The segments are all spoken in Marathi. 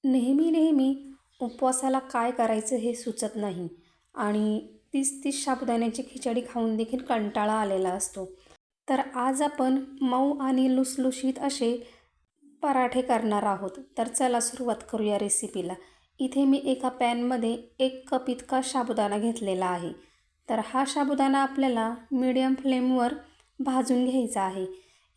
नेहमी नेहमी उपवासाला काय करायचं हे सुचत नाही आणि तीच तीच साबुदाण्याची खिचडी खाऊन देखील कंटाळा आलेला असतो. तर आज आपण मऊ आणि लुसलुशीत असे पराठे करणार आहोत. तर चला सुरुवात करूया रेसिपीला. इथे मी एका पॅनमध्ये 1 कप इतका साबुदाणा घेतलेला आहे. तर हा साबुदाणा आपल्याला मीडियम फ्लेमवर भाजून घ्यायचा आहे.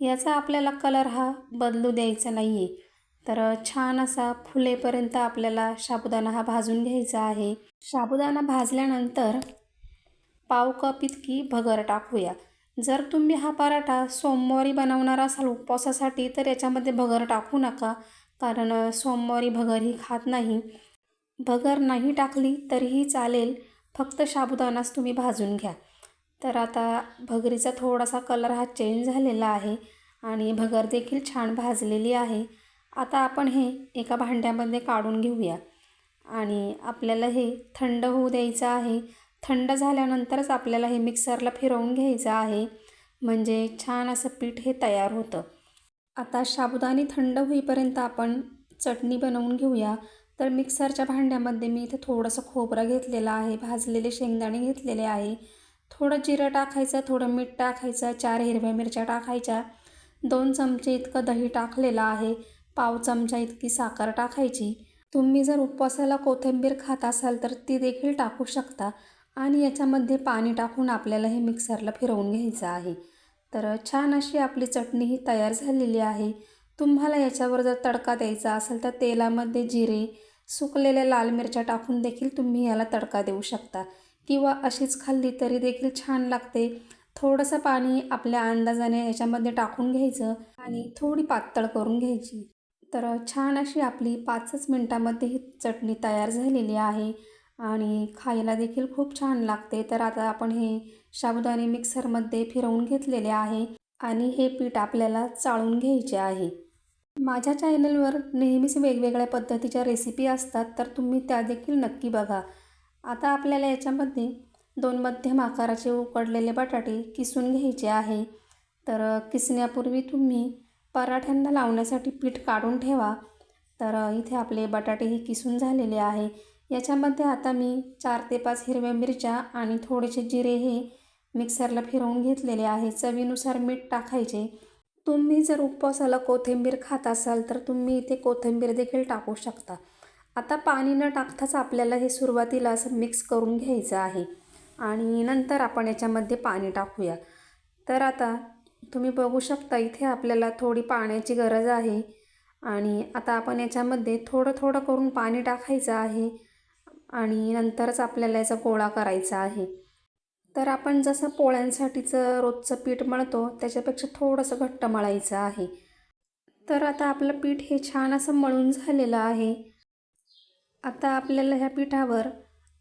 याचा आपल्याला कलर हा बदलू द्यायचा नाही आहे. तर छान असा फुलेपर्यंत आपल्याला साबुदाणा हा भाजून घ्यायचा आहे. साबुदाणा भाजल्यानंतर पाव कप इतकी भगर टाकूया. जर तुम्ही हा पराठा सोमवारी बनवणार असाल उपवासासाठी तर याच्यामध्ये भगर टाकू नका, कारण सोमवारी भगर ही खात नाही. भगर नाही टाकली तरीही चालेल, फक्त साबुदाणाच तुम्ही भाजून घ्या. तर आता भगरीचा थोडासा कलर हा चेंज झालेला आहे आणि भगर देखील छान भाजलेली आहे. आता आपण हे एका भांड्यामध्ये काढून घेऊया आणि आपल्याला हे थंड होऊ द्यायचं आहे. थंड झाल्यानंतरच आपल्याला हे मिक्सरला फिरवून घ्यायचं आहे, म्हणजे छान असं पीठ हे तयार होतं. आता साबुदाणे थंड होईपर्यंत आपण चटणी बनवून घेऊया. तर मिक्सरच्या भांड्यामध्ये मी इथे थोडंसं खोबरं घेतलेलं आहे, भाजलेले शेंगदाणे घेतलेले आहे, थोडं जिरं टाकायचं, थोडं मीठ टाकायचं, 4 हिरव्या मिरच्या टाकायच्या, 2 चमचे इतकं दही टाकलेलं आहे, पाव चमचा इतकी साखर टाकायची. तुम्ही जर उपवासाला कोथिंबीर खात असाल तर ती देखील टाकू शकता आणि याच्यामध्ये पाणी टाकून आपल्याला हे मिक्सरला फिरवून घ्यायचं आहे. तर छान अशी आपली चटणी ही तयार झालेली आहे. तुम्हाला याच्यावर जर तडका द्यायचा असेल तर तेलामध्ये जिरे, सुकलेल्या लाल मिरच्या टाकून देखील तुम्ही याला तडका देऊ शकता किंवा अशीच खाल्ली तरी देखील छान लागते. थोडंसं पाणी आपल्या अंदाजाने याच्यामध्ये टाकून घ्यायचं आणि थोडी पातळ करून घ्यायची. तर छान अशी आपली 5च मिनटामध्ये ही चटणी तयार झालेली आहे आणि खायला देखील खूप छान लागते. तर आता आपण हे साबुदाणे मिक्सरमध्ये फिरवून घेतलेले आहे आणि हे पीठ आपल्याला चाळून घ्यायचे आहे. माझ्या चॅनलवर नेहमीच वेगवेगळ्या पद्धतीच्या रेसिपी असतात, तर तुम्ही त्या देखील नक्की बघा. आता आपल्याला याच्यामध्ये 2 मध्यम आकाराचे उकडलेले बटाटे किसून घ्यायचे आहे. तर किसण्यापूर्वी तुम्ही पराठ्यांना लावण्यासाठी पीठ काढून ठेवा. तर इथे आपले बटाटे हे किसून झालेले आहे. याच्यामध्ये आता मी 4 ते 5 हिरव्या मिरच्या आणि थोडेसे जिरे हे मिक्सरला फिरवून घेतलेले आहे. चवीनुसार मीठ टाकायचे. तुम्ही जर उपवासाला कोथिंबीर खात असाल तर तुम्ही इथे कोथिंबीर देखील टाकू शकता. आता पाणी न टाकताच आपल्याला हे सुरुवातीला असं मिक्स करून घ्यायचं आहे आणि नंतर आपण याच्यामध्ये पाणी टाकूया. तर आता तुम्ही बघू शकता इथे आपल्याला थोडी पाण्याची गरज आहे आणि आता आपण याच्यामध्ये थोडं थोडं करून पाणी टाकायचं आहे आणि नंतरच आपल्याला याचा गोळा करायचा आहे. तर आपण जसं पोळ्यांसाठीचं रोजचं पीठ मळतो त्याच्यापेक्षा थोडंसं घट्ट मळायचं आहे. तर आता आपलं पीठ हे छान असं मळून झालेलं आहे. आता आपल्याला ह्या पिठावर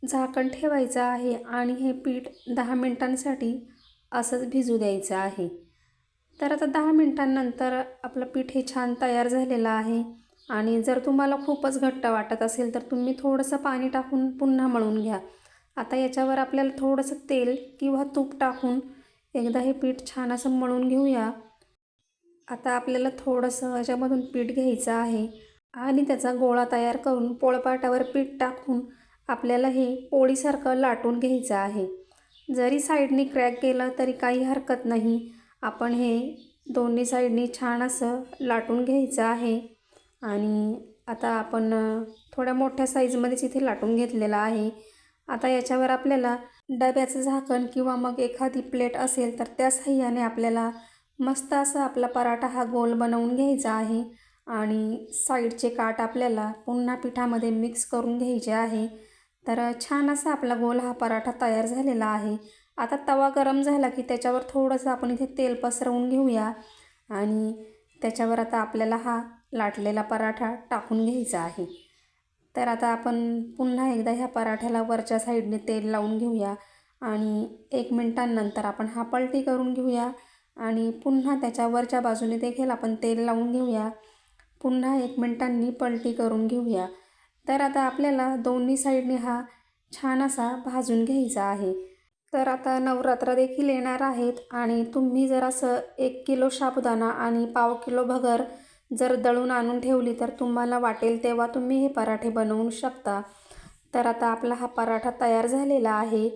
झाकण ठेवायचं आहे आणि हे पीठ 10 मिनिटांसाठी असंच भिजू द्यायचं आहे. तर आता 10 मिनिटांनंतर आपलं पीठ हे छान तयार झालेलं आहे आणि जर तुम्हाला खूपच घट्ट वाटत असेल तर तुम्ही थोडंसं पाणी टाकून पुन्हा मळून घ्या. आता याच्यावर आपल्याला थोडंसं तेल किंवा तूप टाकून एकदा हे पीठ छान असं मळून घेऊया. आता आपल्याला थोडंसं याच्यामधून पीठ घ्यायचं आहे आणि त्याचा गोळा तयार करून पोळपाटावर पीठ टाकून आपल्याला हे पोळीसारखं लाटून घ्यायचं आहे. जरी साईडनी क्रॅक गेलं तरी काही हरकत नाही. आपण हे दोन्ही साईडनी छान असं लाटून घ्यायचं आहे आणि आता आपण थोड्या मोठ्या साईजमध्येच इथे लाटून घेतलेला आहे. आता याच्यावर आपल्याला डब्याचं झाकण किंवा मग एखादी प्लेट असेल तर त्या साहाय्याने आपल्याला मस्त असा आपला पराठा हा गोल बनवून घ्यायचा आहे आणि साईडचे काठ आपल्याला पुन्हा पिठामध्ये मिक्स करून घ्यायचे आहे. तर छान असा आपला गोल हा पराठा तयार झालेला आहे. आता तवा गरम झाला की त्याच्यावर थोडंसं आपण इथे तेल पसरवून घेऊया आणि त्याच्यावर आता आपल्याला हा लाटलेला पराठा टाकून घ्यायचा आहे. तर आता आपण पुन्हा एकदा ह्या पराठ्याला वरच्या साईडने तेल लावून घेऊया आणि 1 मिनिटांनंतर आपण हा पलटी करून घेऊया आणि पुन्हा त्याच्या वरच्या बाजूने देखील आपण तेल लावून घेऊया. पुन्हा 1 मिनिटांनी पलटी करून घेऊया. तर आता आपल्याला दोन्ही साईडने हा छान असा भाजून घ्यायचा आहे. तर आता नवरात्र देखील येणार आहेत आणि तुम्ही जर असं 1 किलो साबुदाणा आणि पाव किलो भगर जर दळून आणून ठेवली तर तुम्हाला वाटेल तेव्हा तुम्ही हे पराठे बनवू शकता. तर आता आपला हा पराठा तयार झालेला आहे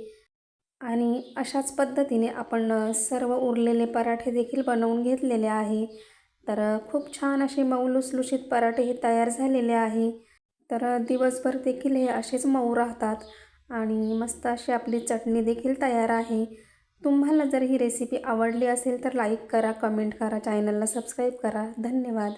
आणि अशाच पद्धतीने आपण सर्व उरलेले पराठे देखील बनवून घेतलेले आहे. तर खूप छान असे मऊ लुसलुशीत पराठे हे तयार झालेले आहे. तर दिवसभर देखील हे असेच मऊ राहतात आणि मस्त अशी आपली चटणी देखील तयार आहे. तुम्हाला जर ही रेसिपी आवडली असेल तर लाईक करा, कमेंट करा, चॅनलला सबस्क्राईब करा. धन्यवाद.